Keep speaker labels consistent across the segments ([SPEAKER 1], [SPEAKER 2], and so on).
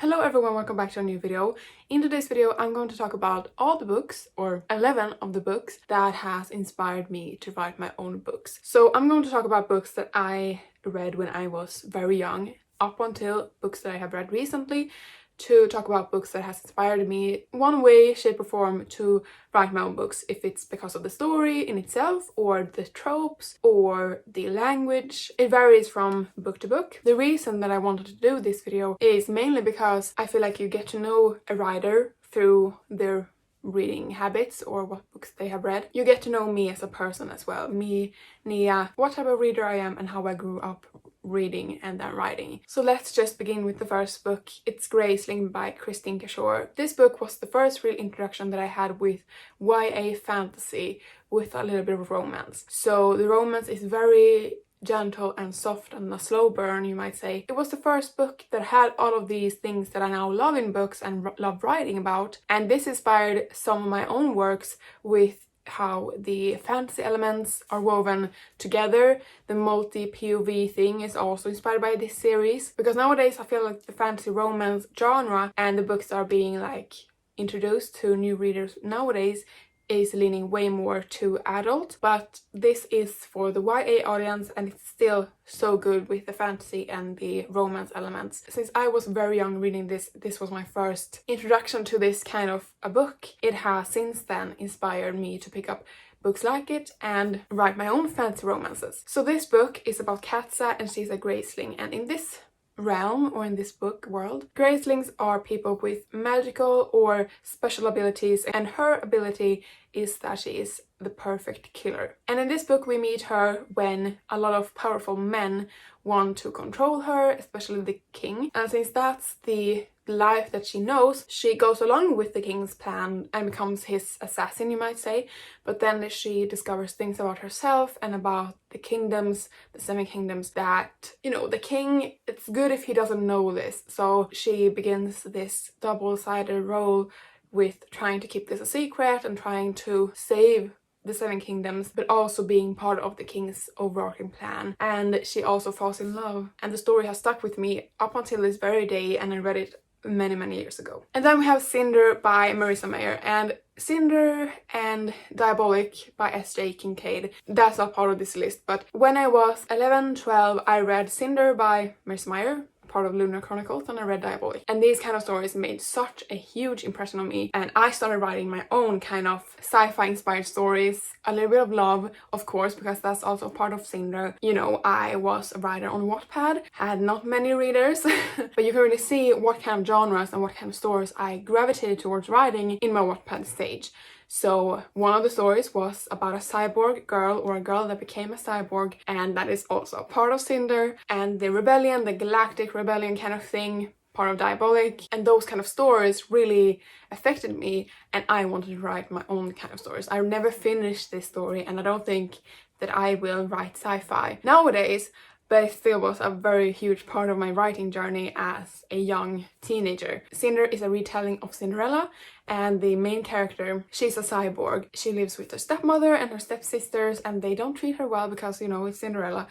[SPEAKER 1] Hello everyone, welcome back to a new video. In today's video I'm going to talk about all the books, or 11 of the books, that has inspired me to write my own books. So I'm going to talk about books that I read when I was very young, up until books that I have read recently, to talk about books that has inspired me one way, shape or form to write my own books, if it's because of the story in itself or the tropes or the language. It varies from book to book. The reason that I wanted to do this video is mainly because I feel like you get to know a writer through their reading habits or what books they have read. You get to know me as a person as well, me, Nea, what type of reader I am and how I grew up reading and then writing. So let's just begin with the first book. It's Graceling by Kristin Cashore. This book was the first real introduction that I had with YA fantasy with a little bit of romance. So the romance is very gentle and soft and a slow burn, you might say. It was the first book that had all of these things that I now love in books and love writing about, and this inspired some of my own works with how the fantasy elements are woven together. The multi-POV thing is also inspired by this series, because nowadays I feel like the fantasy romance genre and the books that are being like introduced to new readers nowadays is leaning way more to adult, but this is for the YA audience and it's still so good with the fantasy and the romance elements. Since I was very young reading this was my first introduction to this kind of a book. It has since then inspired me to pick up books like it and write my own fantasy romances. So this book is about Katza and she's a Graceling, and in this realm, or in this book world, Gracelings are people with magical or special abilities, and her ability is that she is the perfect killer. And in this book we meet her when a lot of powerful men want to control her, especially the king, and since that's the life that she knows, she goes along with the king's plan and becomes his assassin, you might say. But then she discovers things about herself and about the kingdoms, the seven kingdoms, that, you know, the king, it's good if he doesn't know this. So she begins this double-sided role with trying to keep this a secret and trying to save the seven kingdoms, but also being part of the king's overarching plan. And she also falls in love, and the story has stuck with me up until this very day, and I read it many years ago. And then we have Cinder by Marissa Meyer, and Cinder and Diabolic by S Kincaid, that's not part of this list, but when I was 11-12 I read Cinder by Marissa Meyer, part of Lunar Chronicles, and I read Diabolic. And these kind of stories made such a huge impression on me, and I started writing my own kind of sci-fi inspired stories. A little bit of love, of course, because that's also part of Cinder. You know, I was a writer on Wattpad, had not many readers, but you can really see what kind of genres and what kind of stories I gravitated towards writing in my Wattpad stage. So one of the stories was about a cyborg girl, or a girl that became a cyborg, and that is also a part of Cinder, and the rebellion, the galactic rebellion kind of thing, part of Diabolic, and those kind of stories really affected me, and I wanted to write my own kind of stories. I never finished this story, and I don't think that I will write sci-fi nowadays, but it still was a very huge part of my writing journey as a young teenager. Cinder is a retelling of Cinderella, and the main character, she's a cyborg. She lives with her stepmother and her stepsisters, and they don't treat her well because, you know, it's Cinderella.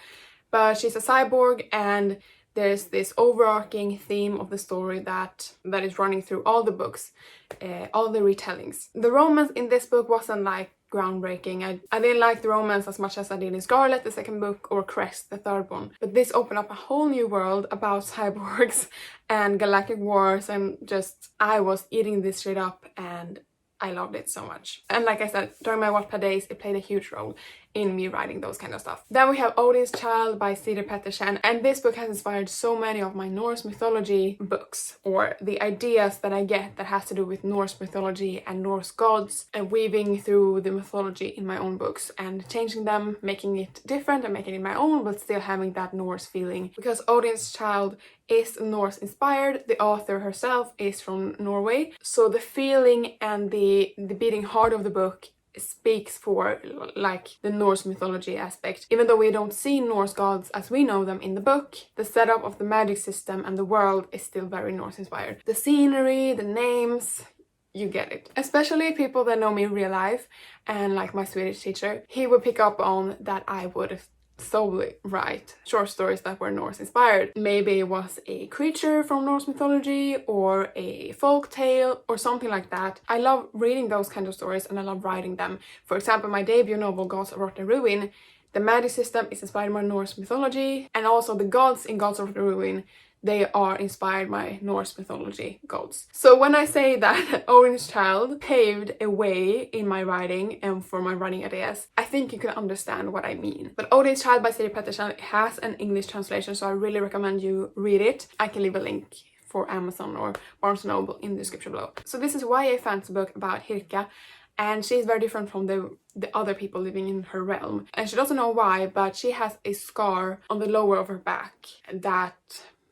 [SPEAKER 1] But she's a cyborg, and there's this overarching theme of the story that is running through all the books, all the retellings. The romance in this book wasn't like groundbreaking. I didn't like the romance as much as I did in Scarlet, the second book, or Crest, the third one. But this opened up a whole new world about cyborgs and galactic wars, and just I was eating this shit up and I loved it so much. And like I said, during my Wattpad days, it played a huge role in me writing those kind of stuff. Then we have Odin's Child by Pettersen, and this book has inspired so many of my Norse mythology books, or the ideas that I get that has to do with Norse mythology and Norse gods, and weaving through the mythology in my own books and changing them, making it different and making it my own, but still having that Norse feeling. Because Odin's Child is Norse inspired, the author herself is from Norway, so the feeling and the beating heart of the book speaks for like the Norse mythology aspect. Even though we don't see Norse gods as we know them in the book, the setup of the magic system and the world is still very Norse inspired. The scenery, the names, you get it. Especially people that know me in real life, and like my Swedish teacher, he would pick up on that I would solely write short stories that were Norse inspired. Maybe it was a creature from Norse mythology or a folk tale or something like that. I love reading those kind of stories and I love writing them. For example, my debut novel, Gods of Rot and Ruin, the magic system is inspired by Norse mythology, and also the gods in Gods of Ruin, they are inspired by Norse mythology gods. So when I say that Odin's Child paved a way in my writing and for my writing ideas, I think you can understand what I mean. But Odin's Child by Siri Pettersen has an English translation, so I really recommend you read it. I can leave a link for Amazon or Barnes & Noble in the description below. So this is YA fantasy book about Hirka, and she's very different from the other people living in her realm. And she doesn't know why, but she has a scar on the lower of her back that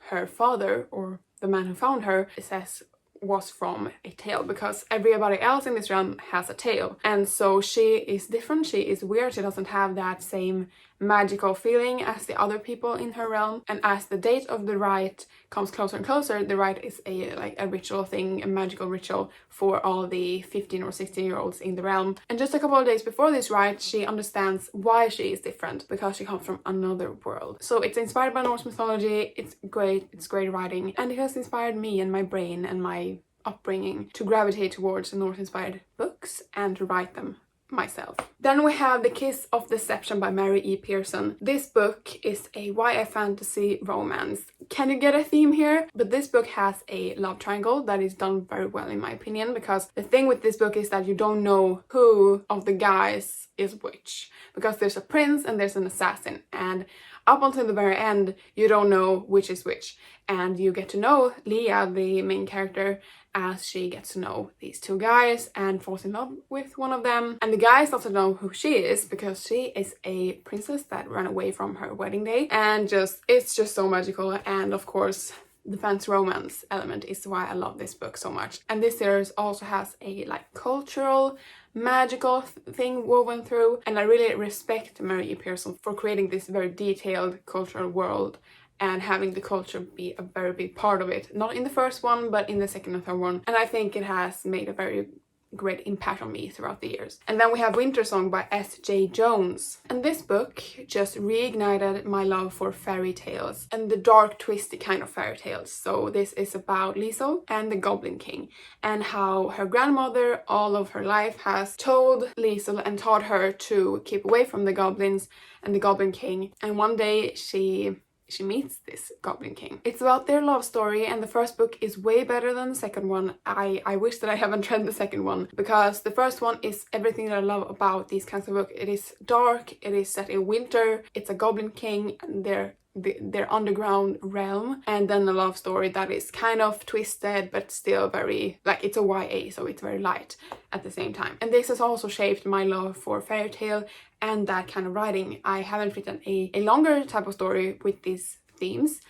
[SPEAKER 1] her father, or the man who found her, says was from a tail, because everybody else in this realm has a tail. And so she is different, she is weird, she doesn't have that same magical feeling as the other people in her realm. And as the date of the rite comes closer and closer, the rite is a ritual thing, a magical ritual for all the 15 or 16-year-olds in the realm. And just a couple of days before this rite, she understands why she is different, because she comes from another world. So it's inspired by Norse mythology, it's great writing, and it has inspired me and my brain and my upbringing to gravitate towards the Norse-inspired books and to write them myself. Then we have The Kiss of Deception by Mary E Pearson. This book is a YA fantasy romance. Can you get a theme here? But this book has a love triangle that is done very well in my opinion, because the thing with this book is that you don't know who of the guys is which, because there's a prince and there's an assassin, and up until the very end you don't know which is which, and you get to know Leah, the main character, as she gets to know these two guys and falls in love with one of them. And the guys doesn't know who she is, because she is a princess that ran away from her wedding day, and it's just so magical. And of course the fancy romance element is why I love this book so much. And this series also has a cultural magical thing woven through, and I really respect Mary E Pearson for creating this very detailed cultural world and having the culture be a very big part of it. Not in the first one, but in the second and third one. And I think it has made a very great impact on me throughout the years. And then we have Wintersong by S Jae-Jones. And this book just reignited my love for fairy tales and the dark, twisty kind of fairy tales. So this is about Liesel and the Goblin King, and how her grandmother all of her life has told Liesel and taught her to keep away from the goblins and the Goblin King. And one day she meets this Goblin King. It's about their love story, and the first book is way better than the second one. I wish that I haven't read the second one, because the first one is everything that I love about these kinds of books. It is dark, it is set in winter, it's a Goblin King and their underground realm, and then a love story that is kind of twisted but still very, it's a YA, so it's very light at the same time. And this has also shaped my love for fairy tale and that kind of writing. I haven't written a longer type of story with these themes,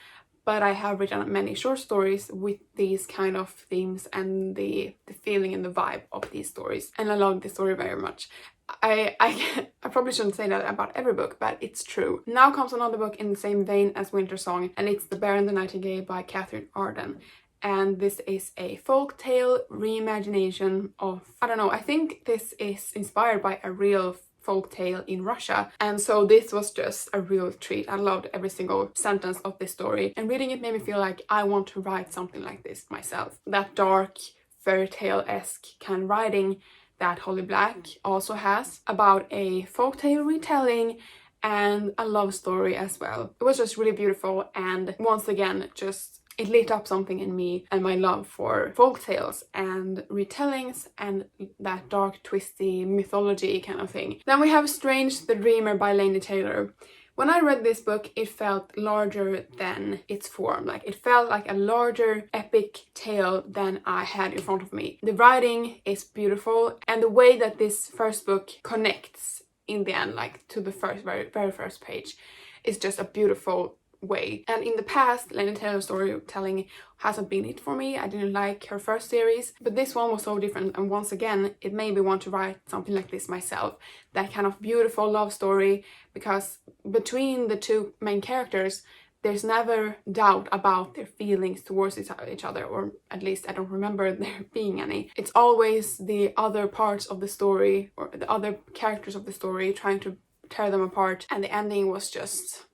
[SPEAKER 1] but I have written many short stories with these kind of themes and the feeling and the vibe of these stories, and I love this story very much. I probably shouldn't say that about every book, but it's true. Now comes another book in the same vein as Wintersong, and it's The Bear and the Nightingale by Katherine Arden. And this is a folk tale reimagination of, I don't know, I think this is inspired by a real folk tale in Russia, and so this was just a real treat. I loved every single sentence of this story, and reading it made me feel like I want to write something like this myself. That dark fairy tale-esque kind of writing that Holly Black also has, about a folktale retelling and a love story as well. It was just really beautiful, and once again it lit up something in me and my love for folktales and retellings and that dark, twisty mythology kind of thing. Then we have Strange the Dreamer by Laini Taylor. When I read this book, it felt larger than its form. It felt like a larger epic tale than I had in front of me. The writing is beautiful, and the way that this first book connects in the end, to the very first page, is just a beautiful way. And in the past, Laini Taylor's storytelling hasn't been it for me. I didn't like her first series, but this one was so different, and once again it made me want to write something like this myself. That kind of beautiful love story, because between the two main characters there's never doubt about their feelings towards each other, or at least I don't remember there being any. It's always the other parts of the story or the other characters of the story trying to tear them apart, and the ending was just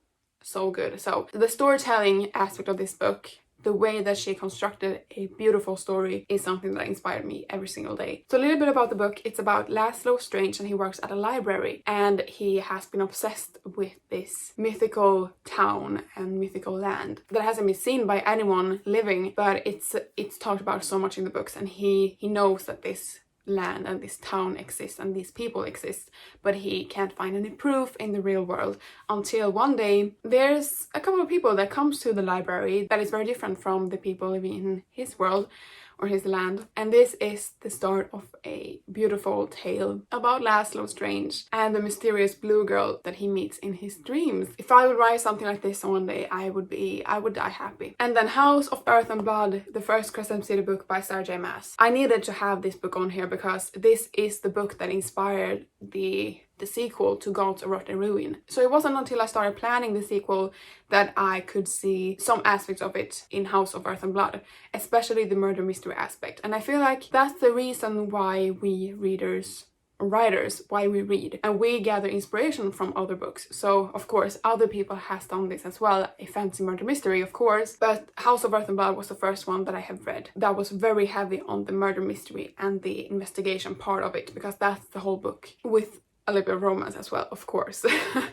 [SPEAKER 1] so good. So the storytelling aspect of this book, the way that she constructed a beautiful story, is something that inspired me every single day. So a little bit about the book. It's about Laszlo Strange, and he works at a library, and he has been obsessed with this mythical town and mythical land that hasn't been seen by anyone living, but it's talked about so much in the books, and he knows that this land and this town exists and these people exist, but he can't find any proof in the real world until one day there's a couple of people that comes to the library that is very different from the people living in his world or his land. And this is the start of a beautiful tale about Laszlo Strange and the mysterious blue girl that he meets in his dreams. If I would write something like this one day, I would die happy. And then House of Earth and Blood, the first Kristin City book by Sarah J Maas. I needed to have this book on here because this is the book that inspired the sequel to Gods of Rot and Ruin. So it wasn't until I started planning the sequel that I could see some aspects of it in House of Earth and Blood, especially the murder mystery aspect. And I feel like that's the reason why we writers, why we read, and we gather inspiration from other books. So of course other people has done this as well, a fantasy murder mystery of course, but House of Earth and Blood was the first one that I have read that was very heavy on the murder mystery and the investigation part of it, because that's the whole book, with a little bit of romance as well, of course.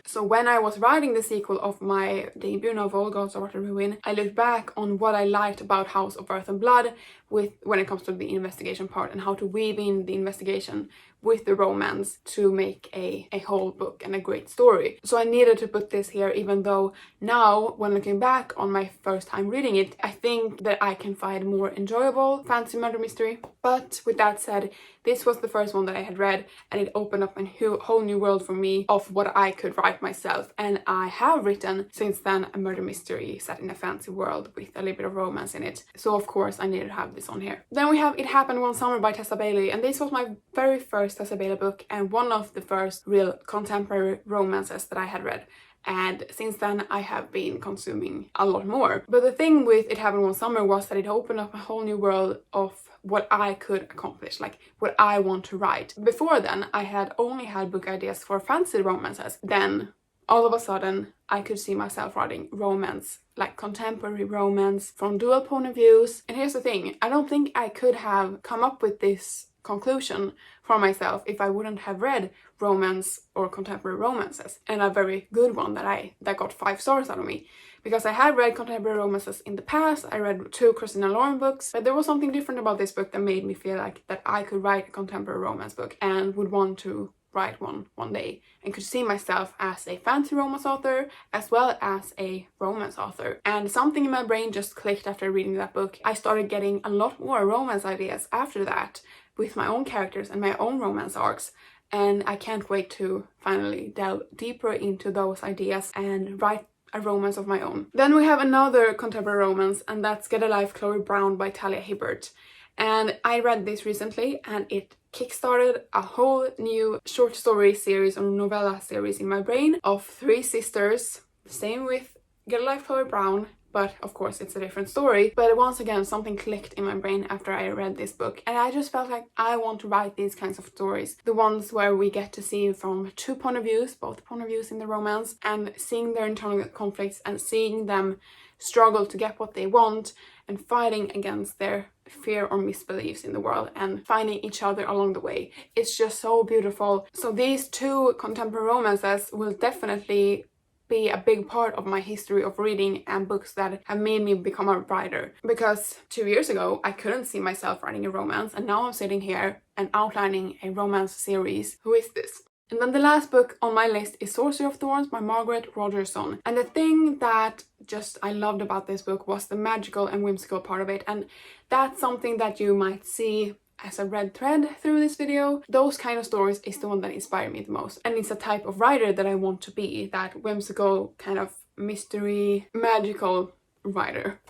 [SPEAKER 1] So when I was writing the sequel of my debut novel, Gods of Rot and Ruin, I looked back on what I liked about House of Earth and Blood when it comes to the investigation part, and how to weave in the investigation with the romance to make a whole book and a great story. So I needed to put this here, even though now, when looking back on my first time reading it, I think that I can find more enjoyable fantasy murder mystery. But with that said, this was the first one that I had read, and it opened up a whole new world for me of what I could write myself. And I have written since then a murder mystery set in a fantasy world with a little bit of romance in it. So of course I needed to have this on here. Then we have It Happened One Summer by Tessa Bailey, and this was my very first Tessa Bailey book and one of the first real contemporary romances that I had read. And since then I have been consuming a lot more. But the thing with It Happened One Summer was that it opened up a whole new world of what I could accomplish, like what I want to write. Before then I had only had book ideas for fantasy romances. Then all of a sudden I could see myself writing romance, like contemporary romance from dual point of views. And here's the thing, I don't think I could have come up with this conclusion for myself if I wouldn't have read romance or contemporary romances, and a very good one that got 5 stars out of me, because I had read contemporary romances in the past. I read 2 Kristin and Lauren books, but there was something different about this book that made me feel like that I could write a contemporary romance book and would want to write one day, and could see myself as a fantasy romance author as well as a romance author. And something in my brain just clicked after reading that book. I started getting a lot more romance ideas after that, with my own characters and my own romance arcs, and I can't wait to finally delve deeper into those ideas and write a romance of my own. Then we have another contemporary romance, and that's Get a Life Chloe Brown by Talia Hibbert. And I read this recently, and it kickstarted a whole new short story series or novella series in my brain of 3 sisters. Same with Get a Life Chloe Brown, but of course it's a different story. But once again, something clicked in my brain after I read this book, and I just felt like I want to write these kinds of stories. The ones where we get to see from 2 point of views, both point of views in the romance, and seeing their internal conflicts and seeing them struggle to get what they want and fighting against their fear or misbeliefs in the world and finding each other along the way. It's just so beautiful. So these 2 contemporary romances will definitely be a big part of my history of reading and books that have made me become a writer. Because 2 years ago I couldn't see myself writing a romance, and now I'm sitting here and outlining a romance series. Who is this? And then the last book on my list is Sorcery of Thorns by Margaret Rogerson. And the thing that I loved about this book was the magical and whimsical part of it, and that's something that you might see as a red thread through this video. Those kind of stories is the one that inspired me the most, and it's a type of writer that I want to be, that whimsical kind of mystery, magical writer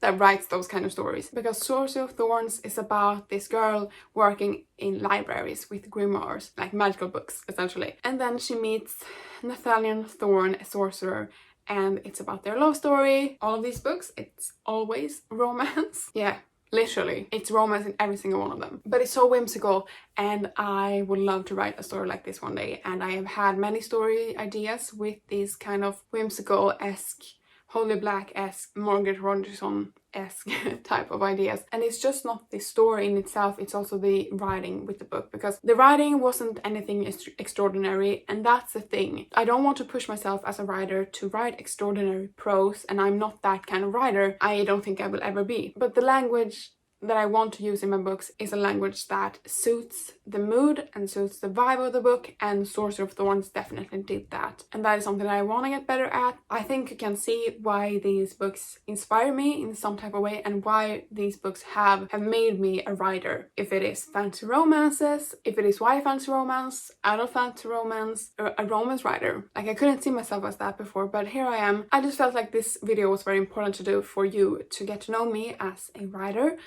[SPEAKER 1] that writes those kind of stories. Because Sorcery of Thorns is about this girl working in libraries with grimoires, like magical books essentially, and then she meets Nathaniel Thorne, a sorcerer, and it's about their love story. All of these books, it's always romance. Yeah, Literally, it's romance in every single one of them. But it's so whimsical, and I would love to write a story like this one day. And I have had many story ideas with these kind of whimsical-esque, Holy Black-esque, Margaret Rogerson-esque type of ideas. And it's just not the story in itself, it's also the writing with the book, because the writing wasn't anything extraordinary, and that's the thing. I don't want to push myself as a writer to write extraordinary prose, and I'm not that kind of writer. I don't think I will ever be. But the language that I want to use in my books is a language that suits the mood and suits the vibe of the book, and Sorcery of Thorns definitely did that. And that is something that I want to get better at. I think you can see why these books inspire me in some type of way, and why these books have made me a writer. If it is fantasy romances, if it is YA fantasy romance, adult fantasy romance, or a romance writer. Like, I couldn't see myself as that before, but here I am. I just felt like this video was very important to do for you to get to know me as a writer.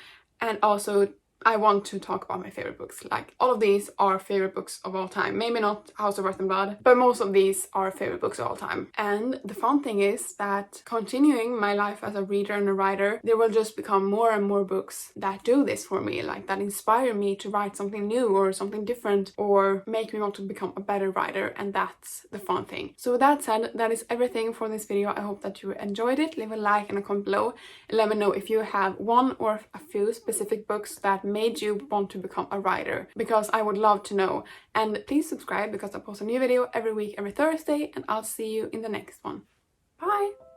[SPEAKER 1] And also, I want to talk about my favorite books. Like, all of these are favorite books of all time. Maybe not House of Earth and Blood, but most of these are favorite books of all time. And the fun thing is that continuing my life as a reader and a writer, there will just become more and more books that do this for me, like that inspire me to write something new or something different, or make me want to become a better writer, and that's the fun thing. So with that said, that is everything for this video. I hope that you enjoyed it. Leave a like and a comment below, and let me know if you have one or a few specific books that made you want to become a writer, because I would love to know. And please subscribe, because I post a new video every week, every Thursday, and I'll see you in the next one. Bye!